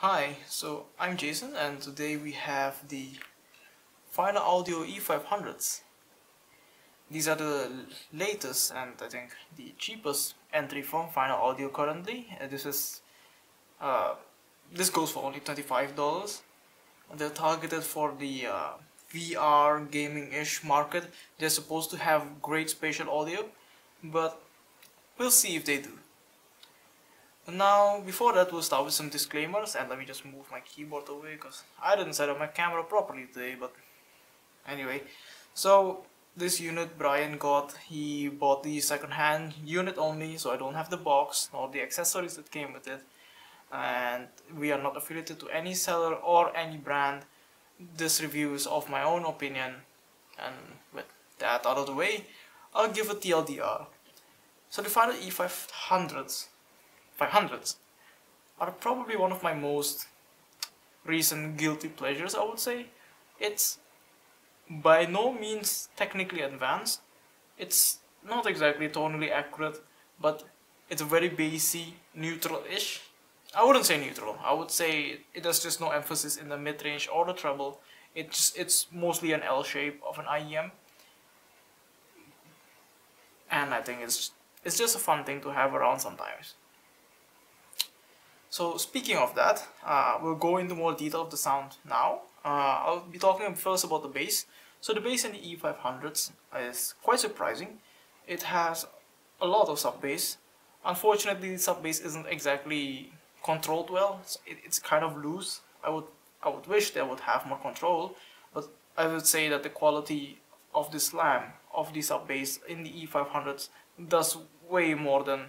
Hi, so I'm Jason and today we have the Final Audio E500s. These are the latest and I think the cheapest entry from Final Audio currently. Uh, this goes for only $25. They're targeted for the VR gaming-ish market. They're supposed to have great spatial audio, but we'll see if they do. Now, before that, we'll start with some disclaimers, and let me just move my keyboard away because I didn't set up my camera properly today, but anyway. So, this unit Brian got, he bought the second-hand unit only, so I don't have the box nor the accessories that came with it, and we are not affiliated to any seller or any brand. This review is of my own opinion, and with that out of the way, I'll give a TLDR. So the final E500s are probably one of my most recent guilty pleasures, I would say. It's by no means technically advanced. It's not exactly tonally accurate, but it's very bassy, neutral-ish. I wouldn't say neutral. I would say it has just no emphasis in the mid-range or the treble. It's mostly an L shape of an IEM, and I think it's just a fun thing to have around sometimes. So speaking of that, we'll go into more detail of the sound now. I'll be talking first about the bass. So the bass in the E500s is quite surprising. It has a lot of sub bass. Unfortunately, the sub bass isn't exactly controlled well. It's kind of loose. I would wish they would have more control, but I would say that the quality of the slam of the sub bass in the E500s does way more than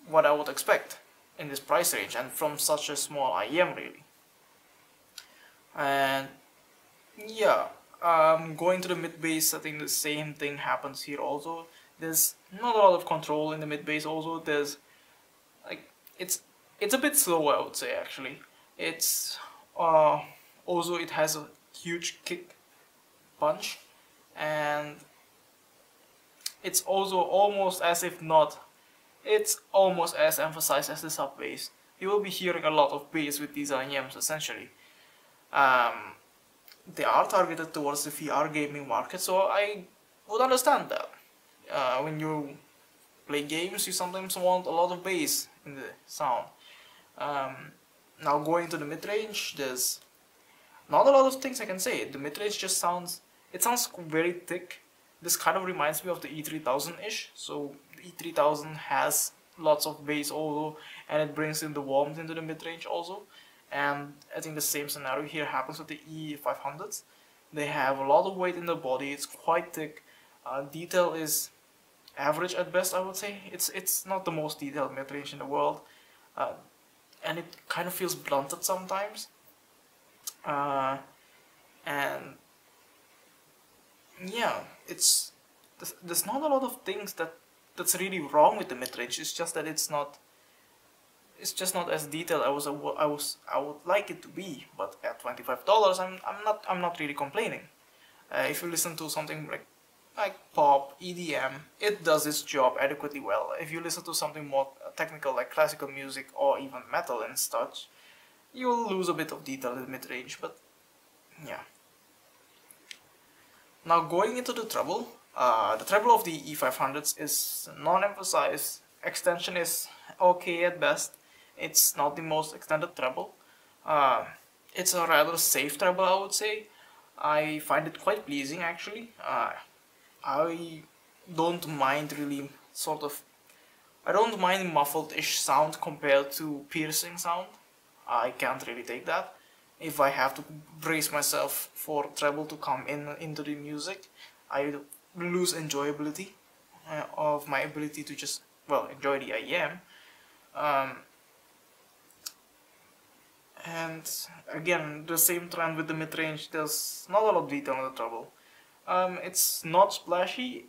what I would expect in this price range and from such a small IEM really. And yeah, going to the mid bass, I think the same thing happens here also. There's not a lot of control in the mid bass also. There's like it's a bit slow, I would say actually. It's also it has a huge kick punch, and it's also almost as if not. It's almost as emphasized as the sub bass. You will be hearing a lot of bass with these IEMs essentially. They are targeted towards the VR gaming market, so I would understand that. When you play games, you sometimes want a lot of bass in the sound. Now going to the mid-range, there's not a lot of things I can say. The mid-range just sounds very thick. This kind of reminds me of the E3000-ish. So the E3000 has lots of bass also, and it brings in the warmth into the mid-range also. And I think the same scenario here happens with the E500s. They have a lot of weight in the body. It's quite thick. Detail is average at best, I would say. It's not the most detailed mid-range in the world, and it kind of feels blunted sometimes. And yeah, there's not a lot of things that's really wrong with the mid-range. It's just that it's just not as detailed I would like it to be. But at $25, I'm not really complaining. If you listen to something like pop, EDM, it does its job adequately well. If you listen to something more technical like classical music or even metal and such, you'll lose a bit of detail in the mid-range. But yeah. Now going into the treble of the E500s is non-emphasized. Extension is okay at best. It's not the most extended treble. It's a rather safe treble, I would say. I find it quite pleasing actually. I don't mind really I don't mind muffled-ish sound compared to piercing sound. I can't really take that. If I have to brace myself for treble to come into the music, I lose enjoyability of my ability to just, well, enjoy the IEM. And again, the same trend with the mid-range. There's not a lot of detail in the treble. It's not splashy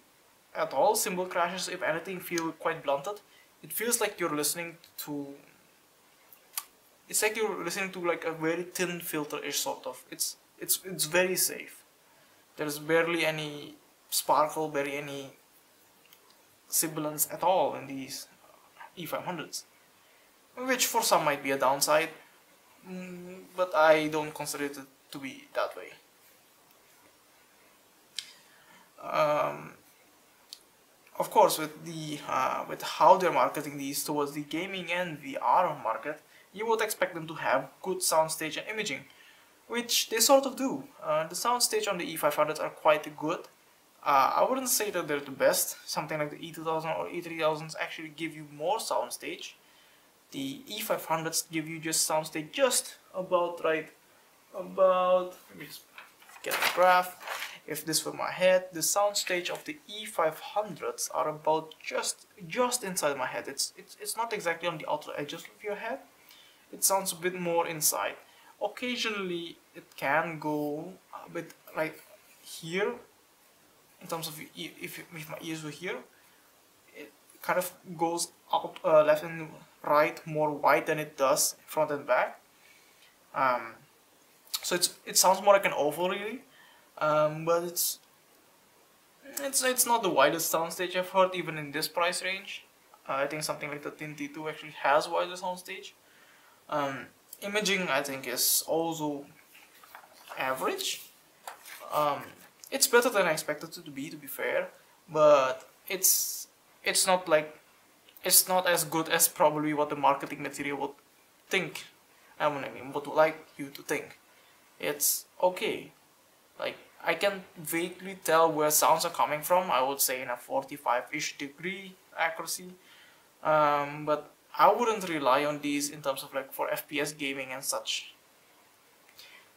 at all. Cymbal crashes, if anything, feel quite blunted. It feels like you're listening to like a very thin filter-ish sort of. It's very safe. There's barely any sparkle, barely any sibilance at all in these E500s, which for some might be a downside. but I don't consider it to be that way. Of course, with how they're marketing these towards the gaming and VR market, you would expect them to have good soundstage and imaging, which they sort of do. The soundstage on the E500s are quite good. I wouldn't say that they're the best. Something like the E2000 or E3000s actually give you more soundstage. The E500s give you just soundstage just about right. Let me just get the graph. If this were my head, the soundstage of the E500s are about just inside my head. It's not exactly on the outer edges of your head. It sounds a bit more inside. Occasionally, it can go a bit like here. In terms of if my ears were here, it kind of goes out left and right more wide than it does front and back. So it sounds more like an oval really, but it's not the widest soundstage I've heard even in this price range. I think something like the T2 actually has wider soundstage. Imaging I think is also average. It's better than I expected it to be fair, but it's not like it's not as good as probably what the marketing material would think. I mean, would like you to think. It's okay. Like I can vaguely tell where sounds are coming from. I would say in a 45-ish degree accuracy, but I wouldn't rely on these in terms of like for FPS gaming and such.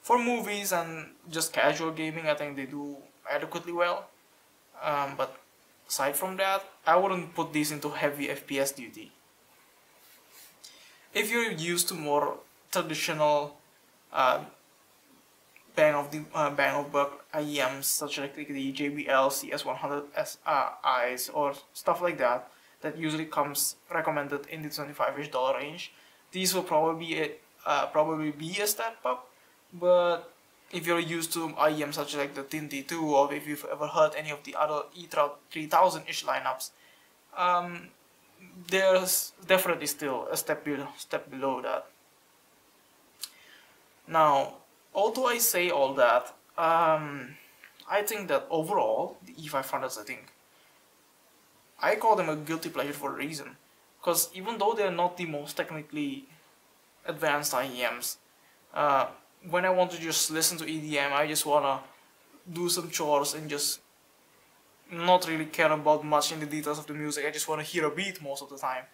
For movies and just casual gaming, I think they do adequately well. But aside from that, I wouldn't put these into heavy FPS duty. If you're used to more traditional bang of buck IEMs such as like the JBL CS100 Is or stuff like that, that usually comes recommended in the $25-ish range, these will probably be a step up. But if you're used to IEMs such as like the T2, or if you've ever heard any of the other E3000-ish lineups, there's definitely still a step below that. Now, although I say all that, I think that overall the E500s, I call them a guilty pleasure for a reason, because even though they're not the most technically advanced IEMs, when I want to just listen to EDM, I just wanna do some chores and just not really care about much in the details of the music. I just wanna hear a beat most of the time.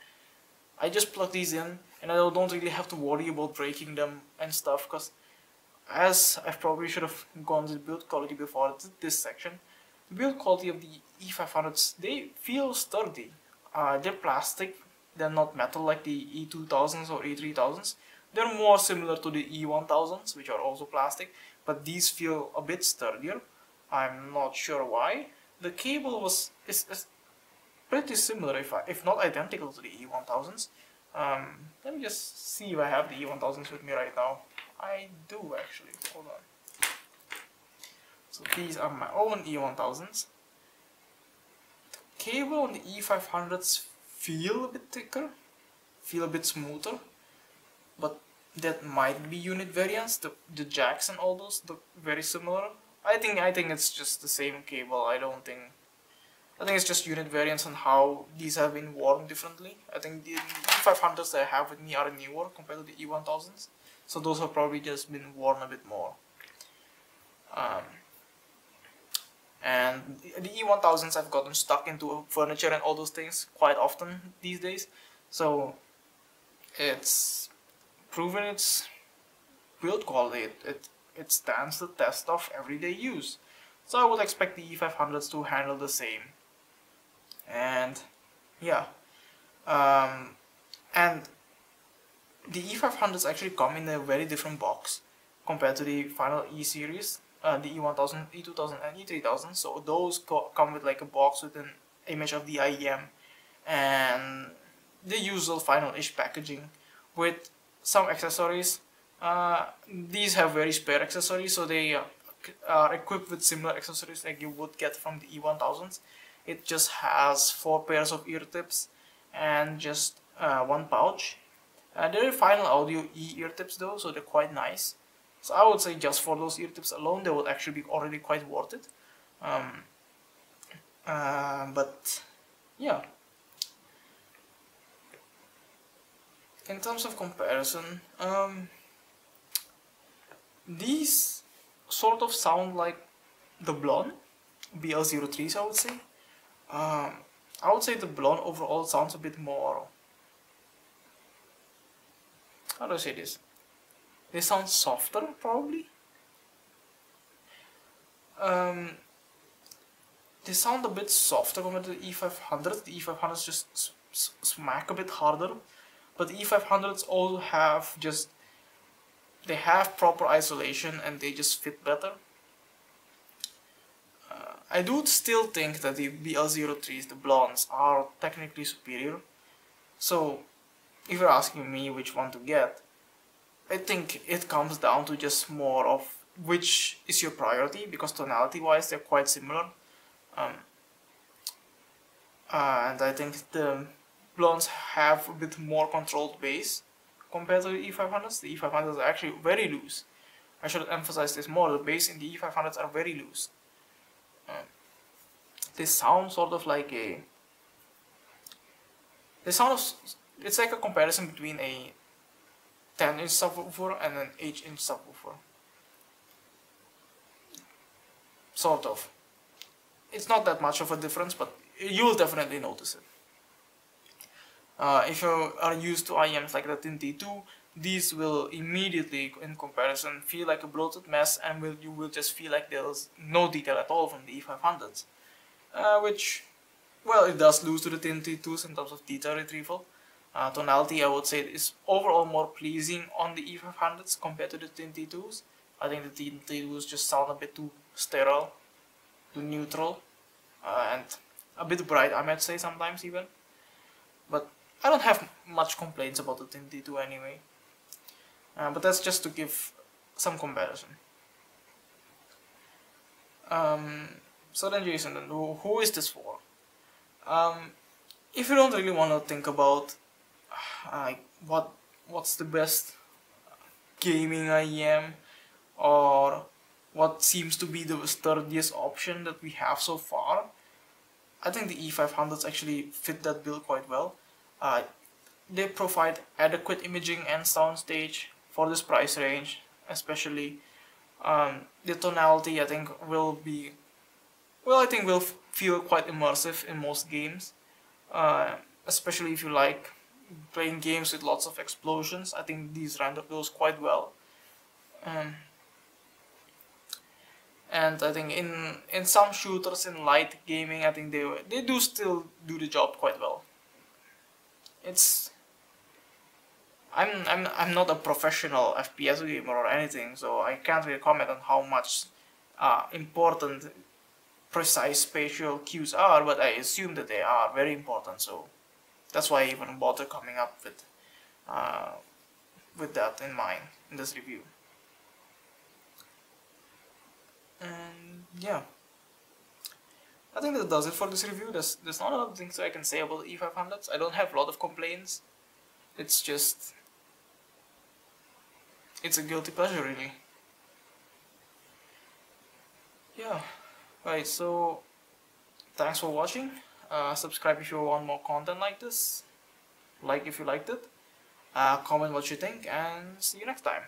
I just plug these in and I don't really have to worry about breaking them and stuff, because as I probably should have gone to the build quality before this section, the build quality of the E500s, they feel sturdy. They're plastic, they're not metal like the E2000s or E3000s. They're more similar to the E1000s, which are also plastic, but these feel a bit sturdier. I'm not sure why. The cable is pretty similar, if not identical to the E1000s. Let me just see if I have the E1000s with me right now. I do actually, hold on. So these are my own E1000s. The cable on the E500s feel a bit thicker, feel a bit smoother, but that might be unit variance. The jacks and all those look very similar. I think it's just the same cable. I think it's just unit variance and how these have been worn differently. I think the E500s that I have with me are newer compared to the E1000s, so those have probably just been worn a bit more. And the E1000s, I've gotten stuck into furniture and all those things quite often these days, so it's proven its build quality. It stands the test of everyday use. So I would expect the E500s to handle the same. And yeah, and the E500s actually come in a very different box compared to the final E series, the E1000, E2000 and E3000. So those come with like a box with an image of the IEM and the usual final-ish packaging with some accessories. These have very spare accessories, so they are equipped with similar accessories like you would get from the E1000s. It just has 4 pairs of ear tips and just one pouch. They're final audio ear tips though, so they're quite nice. So I would say just for those ear tips alone, they would actually be already quite worth it. But yeah, in terms of comparison, these sort of sound like the Blonde BL03s, I would say. I would say the Blonde overall sounds a bit more, how do I say this? They sound softer, probably. They sound a bit softer compared to the E500. The E500s just smack a bit harder, but the E500s all have they have proper isolation and they just fit better. I do still think that the BL03s, the Blondes, are technically superior. So if you're asking me which one to get, I think it comes down to just more of which is your priority, because tonality wise they're quite similar. And I think the Blondes have a bit more controlled bass compared to the E500s. The E500s are actually very loose. I should emphasize this more. The bass in the E500s are very loose. They sound sort of like it's like a comparison between a 10-inch subwoofer and an 8-inch subwoofer. Sort of. It's not that much of a difference, but you'll definitely notice it. If you are used to IEMs like the Tin-T2, these will immediately, in comparison, feel like a bloated mess, and you will just feel like there's no detail at all from the E500s. Which, well, it does lose to the Tin-T2s in terms of detail retrieval. Tonality, I would say, is overall more pleasing on the E500s compared to the Tin-T2s. I think the Tin-T2s just sound a bit too sterile, too neutral, and a bit bright, I might say sometimes even. But I don't have much complaints about the Tin-T2 anyway. But that's just to give some comparison. So then, Jason, who is this for? If you don't really want to think about what's the best gaming IEM, or what seems to be the sturdiest option that we have so far, I think the E500s actually fit that bill quite well. They provide adequate imaging and soundstage for this price range, especially. The tonality, I think, will feel quite immersive in most games, especially if you like playing games with lots of explosions. I think these render those quite well. And I think in some shooters, in light gaming, I think they do still do the job quite well. I'm not a professional FPS gamer or anything, so I can't really comment on how much important precise spatial cues are, but I assume that they are very important, so that's why I even bother coming up with that in mind in this review. And yeah, I think that does it for this review. There's not a lot of things I can say about the E500s. I don't have a lot of complaints. It's just, it's a guilty pleasure, really. Yeah, right, so thanks for watching. Subscribe if you want more content like this. Like if you liked it. Comment what you think, and see you next time.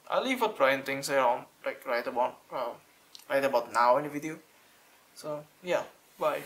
I'll leave what Brian thinks around, like right about now in the video. So yeah, bye.